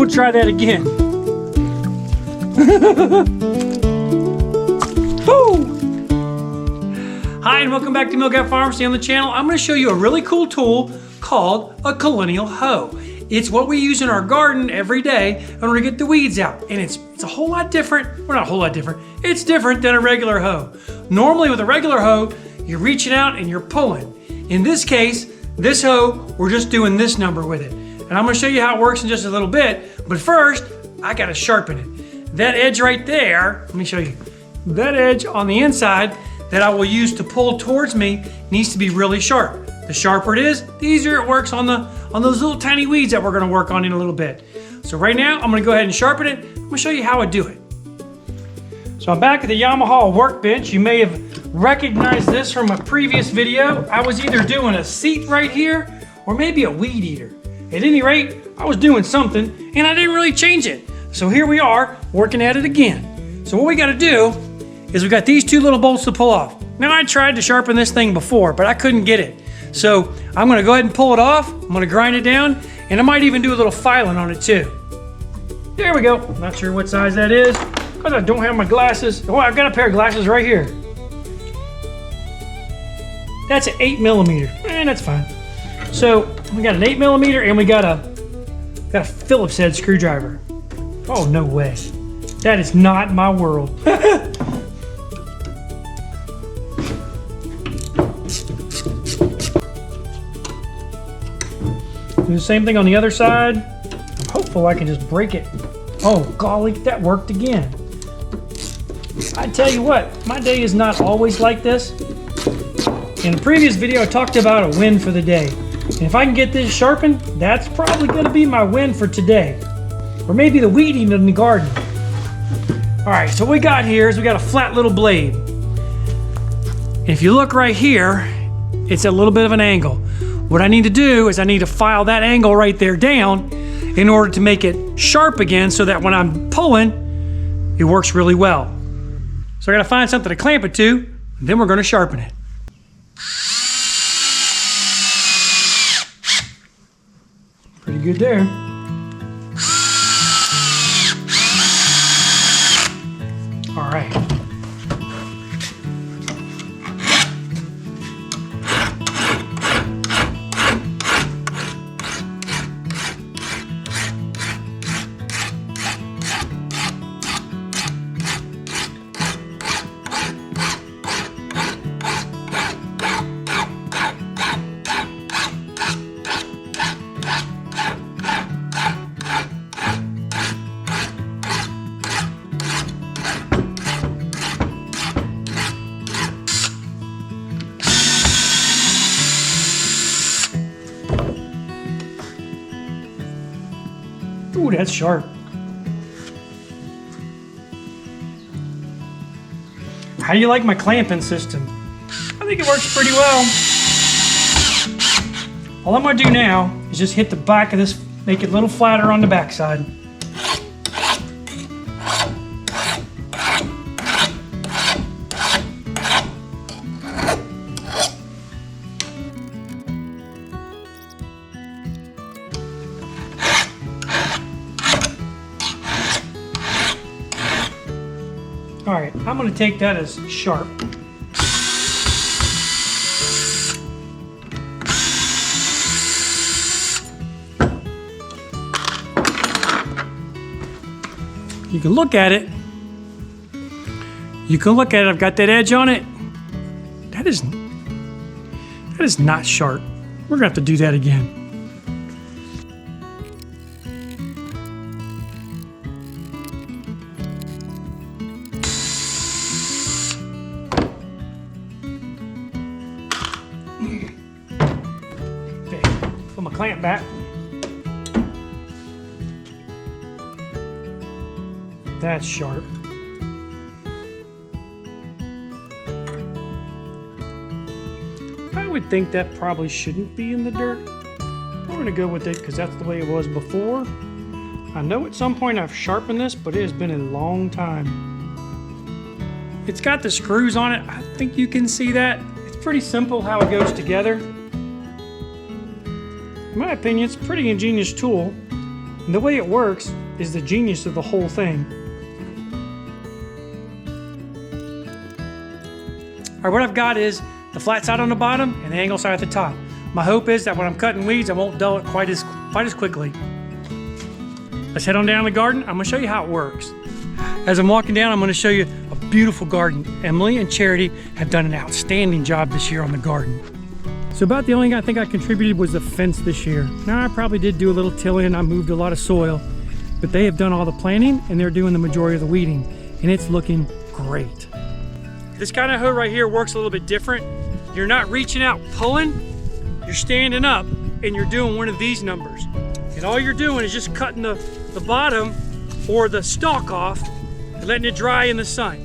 We'll try that again. Hi, and welcome back to Milk Pharmacy on the channel. I'm going to show you a really cool tool called a Collinear Hoe. It's what we use in our garden every day in order to get the weeds out. And it's a whole lot different. Well, not a whole lot different. It's different than a regular hoe. Normally with a regular hoe, you're reaching out and you're pulling. In this case, this hoe, we're just doing this number with it. And I'm going to show you how it works in just a little bit. But first, I got to sharpen it. That edge right there, let me show you. That edge on the inside that I will use to pull towards me needs to be really sharp. The sharper it is, the easier it works on those little tiny weeds that we're going to work on in a little bit. So right now, I'm going to go ahead and sharpen it. I'm going to show you how I do it. So I'm back at the Yamaha workbench. You may have recognized this from a previous video. I was either doing a seat right here or maybe a weed eater. At any rate, I was doing something and I didn't really change it. So here we are working at it again. So what we got to do is we got these two little bolts to pull off. Now I tried to sharpen this thing before, but I couldn't get it. So I'm going to go ahead and pull it off. I'm going to grind it down and I might even do a little filing on it too. There we go. Not sure what size that is because I don't have my glasses. Oh, I've got a pair of glasses right here. That's an 8mm, and that's fine. So we got an 8mm and we got a Phillips head screwdriver. Oh, no way. That is not my world. Do the same thing on the other side. I'm hopeful I can just break it. Oh, golly, that worked again. I tell you what, my day is not always like this. In the previous video, I talked about a win for the day. And if I can get this sharpened, that's probably going to be my win for today. Or maybe the weeding in the garden. All right, so what we got here is we got a flat little blade. If you look right here, it's a little bit of an angle. What I need to do is I need to file that angle right there down in order to make it sharp again so that when I'm pulling, it works really well. So I gotta find something to clamp it to, and then we're gonna sharpen it. Pretty good there. All right. Ooh, that's sharp. How do you like my clamping system? I think it works pretty well. All I'm going to do now is just hit the back of this, make it a little flatter on the back side. All right, I'm going to take that as sharp. You can look at it. You can look at it. I've got that edge on it. That is not sharp. We're going to have to do that again. Put my clamp back. That's sharp. I would think that probably shouldn't be in the dirt. I'm going to go with it because that's the way it was before. I know at some point I've sharpened this, but it has been a long time. It's got the screws on it. I think you can see that. It's pretty simple how it goes together. In my opinion, it's a pretty ingenious tool. And the way it works is the genius of the whole thing. All right, what I've got is the flat side on the bottom and the angle side at the top. My hope is that when I'm cutting weeds, I won't dull it quite as quickly. Let's head on down the garden. I'm gonna show you how it works. As I'm walking down, I'm gonna show you a beautiful garden. Emily and Charity have done an outstanding job this year on the garden. So about the only thing I think I contributed was the fence this year. Now I probably did do a little tilling, I moved a lot of soil, but they have done all the planting and they're doing the majority of the weeding, and it's looking great. This kind of hoe right here works a little bit different. You're not reaching out pulling, you're standing up and you're doing one of these numbers. And all you're doing is just cutting the bottom or the stalk off and letting it dry in the sun.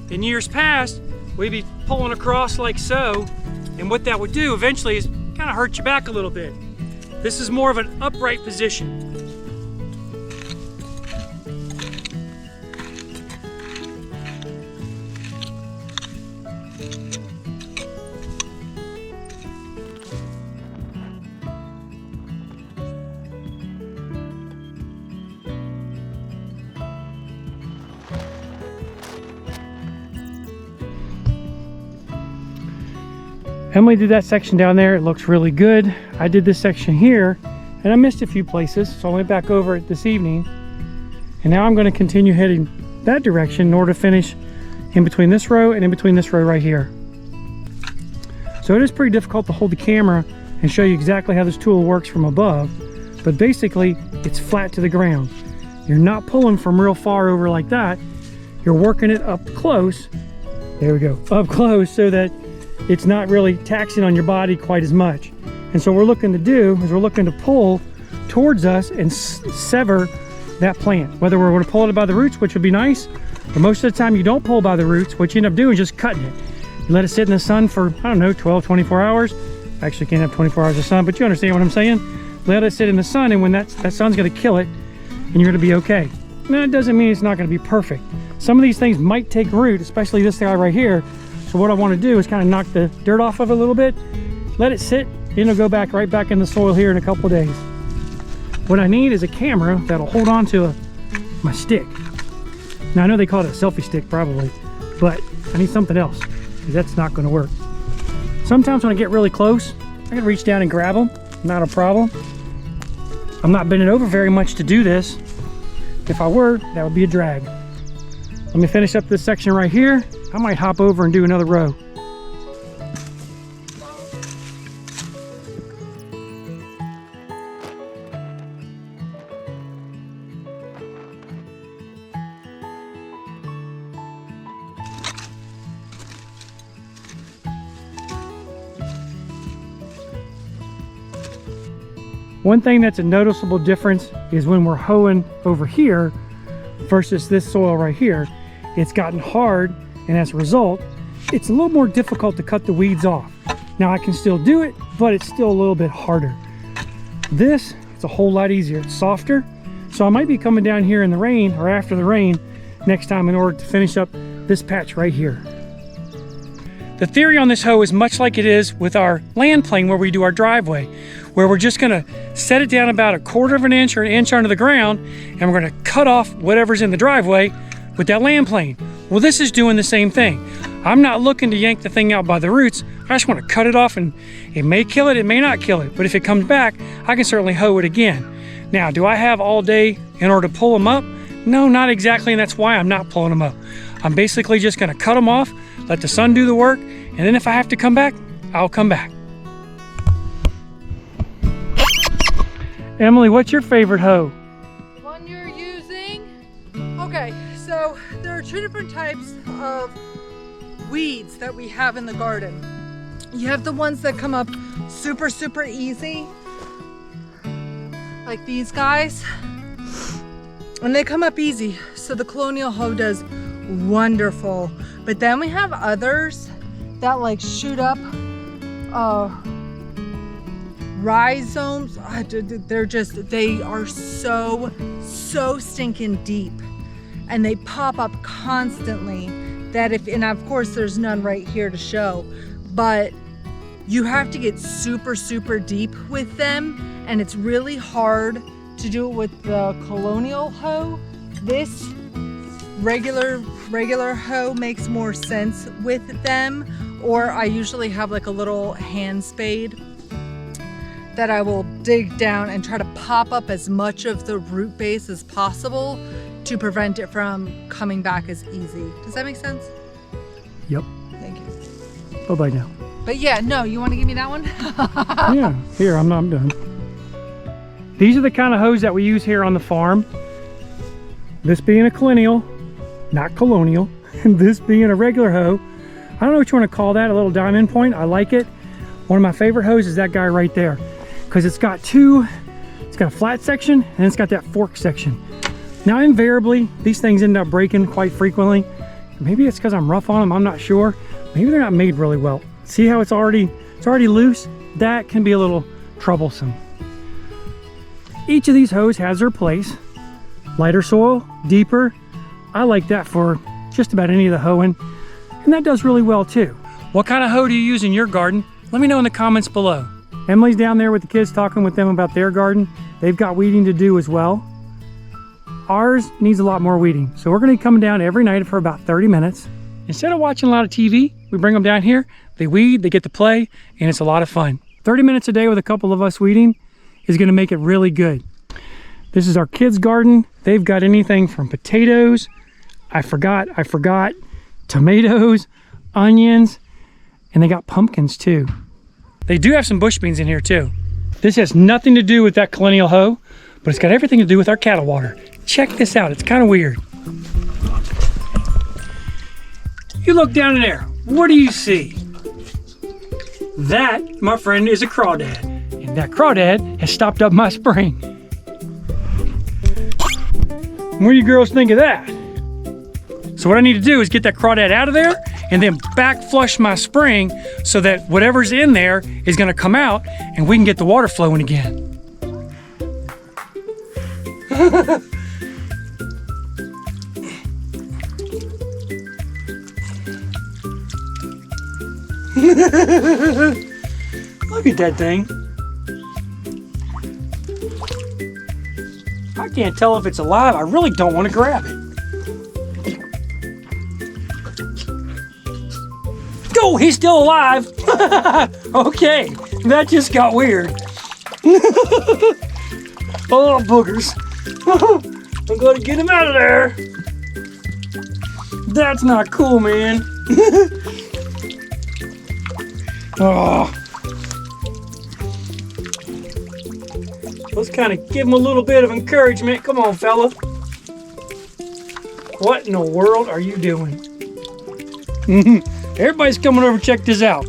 In years past, we'd be pulling across like so, and what that would do eventually is kind of hurt your back a little bit. This is more of an upright position. Emily did that section down there. It looks really good. I did this section here and I missed a few places, so I went back over it this evening, and now I'm going to continue heading that direction in order to finish in between this row and in between this row right here. So it is pretty difficult to hold the camera and show you exactly how this tool works from above, but basically it's flat to the ground. You're not pulling from real far over like that. You're working it up close. There we go, up close, so that it's not really taxing on your body quite as much. And so what we're looking to do is we're looking to pull towards us and sever that plant. Whether we're going to pull it by the roots, which would be nice, but most of the time you don't pull by the roots. What you end up doing is just cutting it. You let it sit in the sun for, I don't know, 12, 24 hours. Actually can't have 24 hours of sun, but you understand what I'm saying. Let it sit in the sun, and when that sun's going to kill it, and you're going to be okay. Now, that doesn't mean it's not going to be perfect. Some of these things might take root, especially this guy right here. So what I want to do is kind of knock the dirt off of it a little bit, let it sit, and it'll go back right back in the soil here in a couple of days. What I need is a camera that'll hold on to my stick. Now I know they call it a selfie stick probably, but I need something else because that's not going to work. Sometimes when I get really close, I can reach down and grab them, not a problem. I'm not bending over very much to do this. If I were, that would be a drag. Let me finish up this section right here. I might hop over and do another row. One thing that's a noticeable difference is when we're hoeing over here versus this soil right here. It's gotten hard, and as a result, it's a little more difficult to cut the weeds off. Now I can still do it, but it's still a little bit harder. This, it's a whole lot easier. It's softer, so I might be coming down here in the rain or after the rain next time in order to finish up this patch right here. The theory on this hoe is much like it is with our land plane where we do our driveway, where we're just gonna set it down about 1/4 of an inch or an inch under the ground, and we're gonna cut off whatever's in the driveway with that land plane. Well, this is doing the same thing. I'm not looking to yank the thing out by the roots. I just want to cut it off, and it may kill it, it may not kill it, but if it comes back, I can certainly hoe it again. Now, do I have all day in order to pull them up? No, not exactly, and that's why I'm not pulling them up. I'm basically just gonna cut them off, let the sun do the work, and then if I have to come back, I'll come back. Emily, what's your favorite hoe? The one you're using? Okay, so there are 2 different types of weeds that we have in the garden. You have the ones that come up super, super easy, like these guys, and they come up easy. So the Collinear Hoe does wonderful. But then we have others that like shoot up rhizomes. They are so stinking deep, and they pop up constantly. That and of course there's none right here to show, but you have to get super, super deep with them, and it's really hard to do it with the Collinear Hoe. This regular hoe makes more sense with them, or I usually have like a little hand spade that I will dig down and try to pop up as much of the root base as possible to prevent it from coming back as easy. Does that make sense? Yep. Thank you. Bye-bye now. But yeah, no, you want to give me that one? Yeah, here, I'm done. These are the kind of hoes that we use here on the farm. This being a collineal, not colonial, and this being a regular hoe. I don't know what you want to call that, a little diamond point. I like it. One of my favorite hoes is that guy right there, because it's got a flat section and it's got that fork section. Now invariably, these things end up breaking quite frequently. Maybe it's because I'm rough on them, I'm not sure. Maybe they're not made really well. See how it's already loose? That can be a little troublesome. Each of these hoes has their place. Lighter soil, deeper. I like that for just about any of the hoeing, and that does really well too. What kind of hoe do you use in your garden? Let me know in the comments below. Emily's down there with the kids talking with them about their garden. They've got weeding to do as well. Ours needs a lot more weeding, so we're going to be coming down every night for about 30 minutes. Instead of watching a lot of TV, we bring them down here, they weed, they get to play, and it's a lot of fun. 30 minutes a day with a couple of us weeding is going to make it really good. This is our kids' garden. They've got anything from potatoes, I forgot, tomatoes, onions, and they got pumpkins too. They do have some bush beans in here too. This has nothing to do with that Collinear Hoe, but it's got everything to do with our cattle water. Check this out, it's kind of weird. You look down in there, what do you see? That, my friend, is a crawdad. And that crawdad has stopped up my spring. What do you girls think of that? So what I need to do is get that crawdad out of there and then back flush my spring so that whatever's in there is gonna come out and we can get the water flowing again. Look at that thing. I can't tell if it's alive. I really don't want to grab it. Go, he's still alive. Okay, that just got weird. Oh, boogers. I'm gonna get him out of there. That's not cool, man. Oh. Let's kind of give him a little bit of encouragement. Come on, fella. What in the world are you doing? Everybody's coming over to check this out.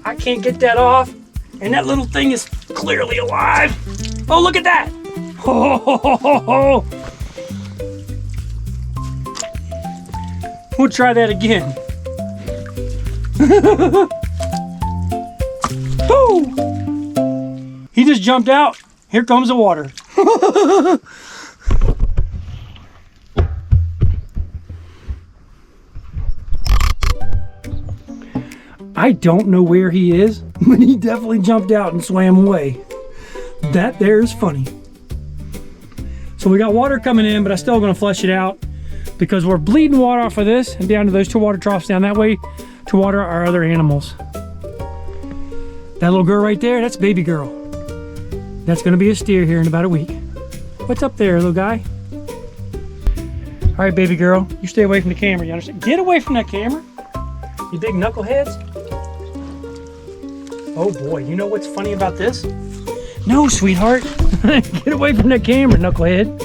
I can't get that off, and that little thing is clearly alive. Oh, look at that. Oh. We'll try that again. Oh! He just jumped out. Here comes the water. I don't know where he is, but he definitely jumped out and swam away. That there is funny. So we got water coming in, but I'm still gonna flush it out because we're bleeding water off of this and down to those two water troughs down that way to water our other animals. That little girl right there, that's baby girl. That's gonna be a steer here in about a week. What's up there, little guy? All right, baby girl, you stay away from the camera, you understand? Get away from that camera, you big knuckleheads. Oh boy, you know what's funny about this? No, sweetheart. Get away from that camera, knucklehead.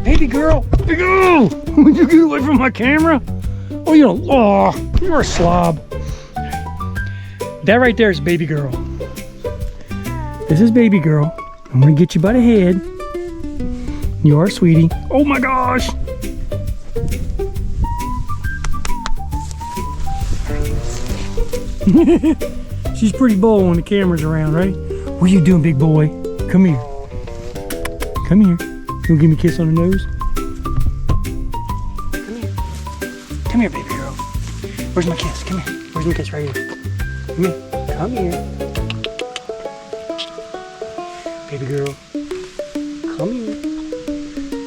Baby girl, big girl, would you get away from my camera? Oh, you're a slob. That right there is baby girl. This is baby girl. I'm gonna get you by the head. You are, sweetie. Oh my gosh. She's pretty bold when the camera's around, right? What are you doing, big boy? Come here. Come here. You gonna give me a kiss on the nose? Come here. Come here, baby girl. Where's my kiss? Come here. Where's my kiss? Right here. Come here. Come here. Baby girl. Come here.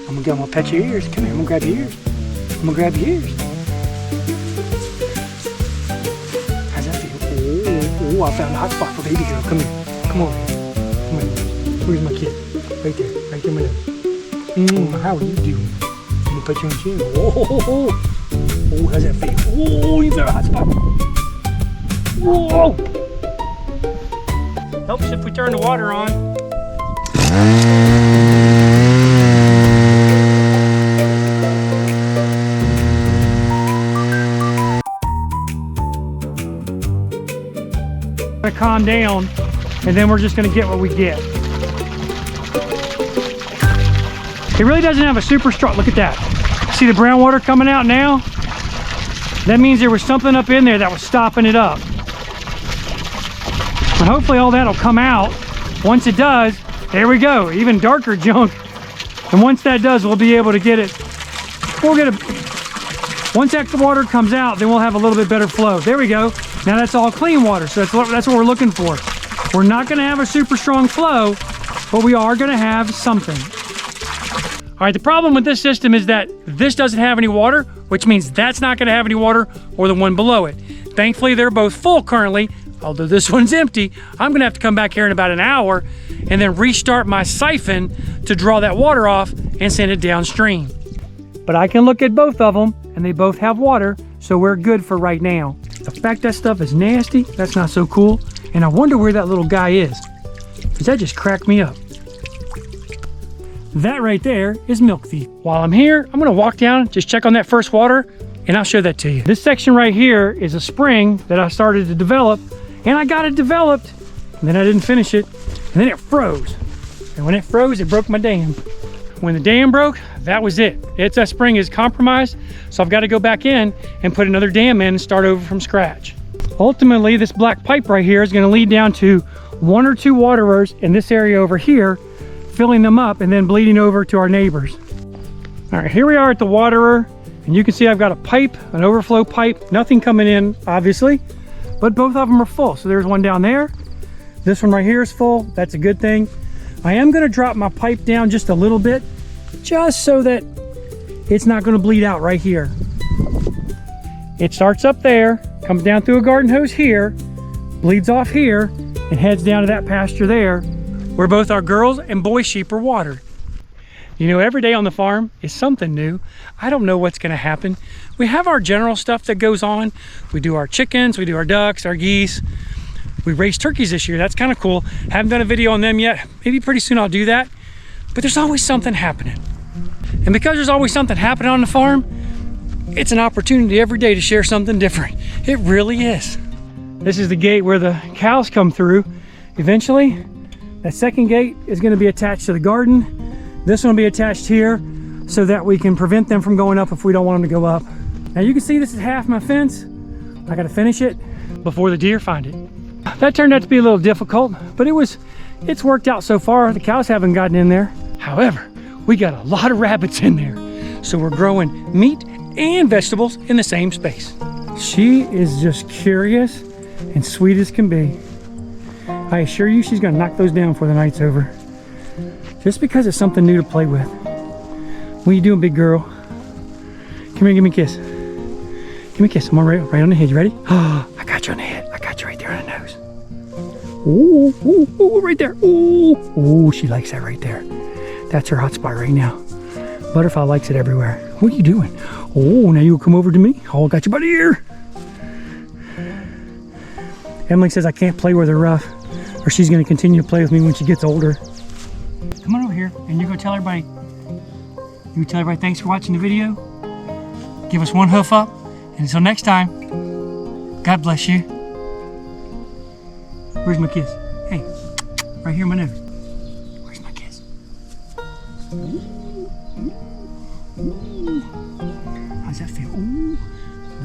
I'm gonna pet your ears. Come here. I'm gonna grab your ears. I'm gonna grab your ears. How's that feel? Oh, I found a hot spot for baby girl. Come here. Come over here. Come on. Where's my kid? Right there. Right there, my nose. How are you doing? I'm gonna put you on the chin. Oh, how's that feel? Oh, you found a hot spot. Whoa! Helps if we turn the water on. Gonna calm down, and then we're just gonna get what we get. It really doesn't have a super strong, look at that. See the brown water coming out now? That means there was something up in there that was stopping it up. And hopefully all that'll come out. Once it does, there we go, even darker junk. And once that does, we'll be able to get it. Once that water comes out, then we'll have a little bit better flow. There we go. Now that's all clean water, so that's what we're looking for. We're not gonna have a super strong flow, but we are gonna have something. All right, the problem with this system is that this doesn't have any water, which means that's not gonna have any water, or the one below it. Thankfully, they're both full currently, although this one's empty. I'm gonna have to come back here in about an hour and then restart my siphon to draw that water off and send it downstream. But I can look at both of them, and they both have water, so we're good for right now. The fact that stuff is nasty, that's not so cool. And I wonder where that little guy is, because that just cracked me up. That right there is Milk Thief. While I'm here, I'm gonna walk down, just check on that first water, and I'll show that to you. This section right here is a spring that I started to develop, and I got it developed, and then I didn't finish it, and then it froze. And when it froze, it broke my dam. When the dam broke, that was it. That spring is compromised, so I've got to go back in and put another dam in and start over from scratch. Ultimately, this black pipe right here is going to lead down to 1 or 2 waterers in this area over here, filling them up and then bleeding over to our neighbors. All right, here we are at the waterer, and you can see I've got a pipe, an overflow pipe, nothing coming in, obviously, but both of them are full. So there's one down there. This one right here is full. That's a good thing. I am going to drop my pipe down just a little bit, just so that it's not going to bleed out right here. It starts up there, comes down through a garden hose here, bleeds off here, and heads down to that pasture there, where both our girls and boy sheep are watered. You know, every day on the farm is something new. I don't know what's going to happen. We have our general stuff that goes on. We do our chickens, we do our ducks, our geese. We raised turkeys this year. That's kind of cool. Haven't done a video on them yet. Maybe pretty soon I'll do that. But there's always something happening. And because there's always something happening on the farm, it's an opportunity every day to share something different. It really is. This is the gate where the cows come through. Eventually, that second gate is going to be attached to the garden. This one will be attached here so that we can prevent them from going up if we don't want them to go up. Now you can see this is half my fence. I got to finish it before the deer find it. That turned out to be a little difficult, but it's worked out so far. The cows haven't gotten in there. However, we got a lot of rabbits in there. So we're growing meat and vegetables in the same space. She is just curious and sweet as can be. I assure you she's gonna knock those down before the night's over. Just because it's something new to play with. What are you doing, big girl? Come here, give me a kiss. Give me a kiss. I'm right on the head. You ready? Oh, I got you on the head. I got you right there on the nose. Ooh, ooh, ooh, right there. Ooh, ooh, she likes that right there. That's her hot spot right now. Butterfly likes it everywhere. What are you doing? Oh, now you'll come over to me. Oh, I got you by the ear. Emily says I can't play with her rough, or she's going to continue to play with me when she gets older. Come on over here, and you go tell everybody. You tell everybody thanks for watching the video. Give us one hoof up, and until next time, God bless you. Where's my kiss? Hey, right here in my nose. Where's my kiss? Ooh. Ooh. How's that feel? Ooh.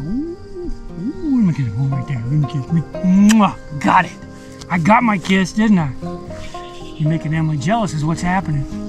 Ooh. Ooh, let me kiss one right there. Let me kiss me. Mwah, got it. I got my kiss, didn't I? You're making Emily jealous is what's happening.